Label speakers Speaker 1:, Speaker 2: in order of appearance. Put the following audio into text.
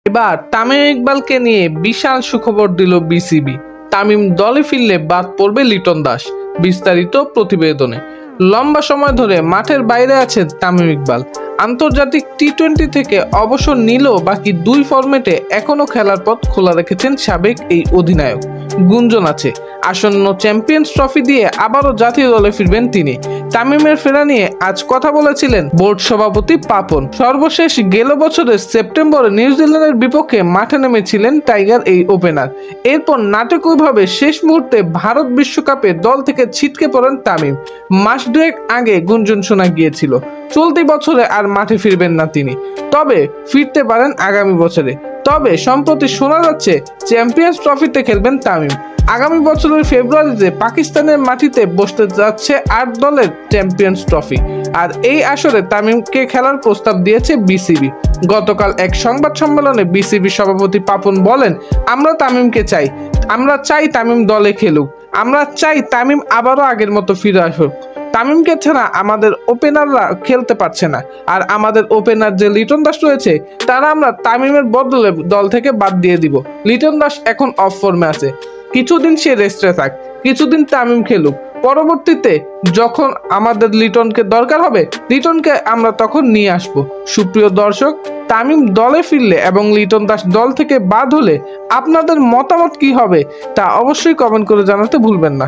Speaker 1: এবার তামিম ইকবালকে নিয়ে বিশাল সুখবর দিল বিসিবি। তামিম দলে ফিরলে বাদ পড়বে লিটন দাস। বিস্তারিত প্রতিবেদনে। লম্বা সময় ধরে মাঠের বাইরে আছেন তামিম ইকবাল। আন্তর্জাতিক টি-20 থেকে অবসর নিলেও বাকি দুই ফরম্যাটে এখনও খেলার পথ খোলা রেখেছেন সাবেক এই অধিনায়ক। গুঞ্জন আছে আসন্ন চ্যাম্পিয়ন্স ট্রফি দিয়ে আবারও জাতীয় দলে ফিরবেন তিনি। তামিমের ফেরা নিয়ে আজ কথা বলেছিলেন বোর্ড সভাপতি পাপন। সর্বশেষ গেল বছরের সেপ্টেম্বরে নিউজিল্যান্ডের বিপক্ষে মাঠে নেমেছিলেন টাইগার এই ওপেনার। এরপর নাটকীয়ভাবে শেষ মুহূর্তে ভারত বিশ্বকাপে দল থেকে ছিটকে পড়েন তামিম। মাস দুয়েক আগে গুঞ্জন শোনা গিয়েছিল চলতি বছরে আর মাঠে ফিরবেন না তিনি, তবে ফিরতে পারেন আগামী বছরে। তবে সম্প্রতি শোনা যাচ্ছে চ্যাম্পিয়ন্স ট্রফিতে খেলবেন তামিম। আগামী বছরের ফেব্রুয়ারিতে পাকিস্তানের মাটিতে বসতে যাচ্ছে ৮ দলের চ্যাম্পিয়ন্স ট্রফি। আর এই আসরে তামিমকে খেলার প্রস্তাব দিয়েছে বিসিবি। গতকাল এক সংবাদ সম্মেলনে বিসিবি সভাপতি পাপন বলেন, আমরা তামিমকে চাই, আমরা চাই তামিম দলে খেলুক, আমরা চাই তামিম আবারও আগের মতো ফিরে আসুক। তামিমকে ছাড়া আমাদের ওপেনাররা খেলতে পারছে না, আর আমাদের ওপেনার যে লিটন দাস রয়েছে তারা আমরা তামিমের বদলে দল থেকে বাদ দিয়ে দিব। লিটন দাস এখন অফ ফর্মে আছে, কিছুদিন সে রেস্টে থাক, কিছুদিন তামিম খেলুক, পরবর্তীতে যখন আমাদের লিটনকে দরকার হবে লিটনকে আমরা তখন নিয়ে আসব। সুপ্রিয় দর্শক, তামিম দলে ফিরলে এবং লিটন দাস দল থেকে বাদ হলে আপনাদের মতামত কি হবে তা অবশ্যই কমেন্ট করে জানাতে ভুলবেন না।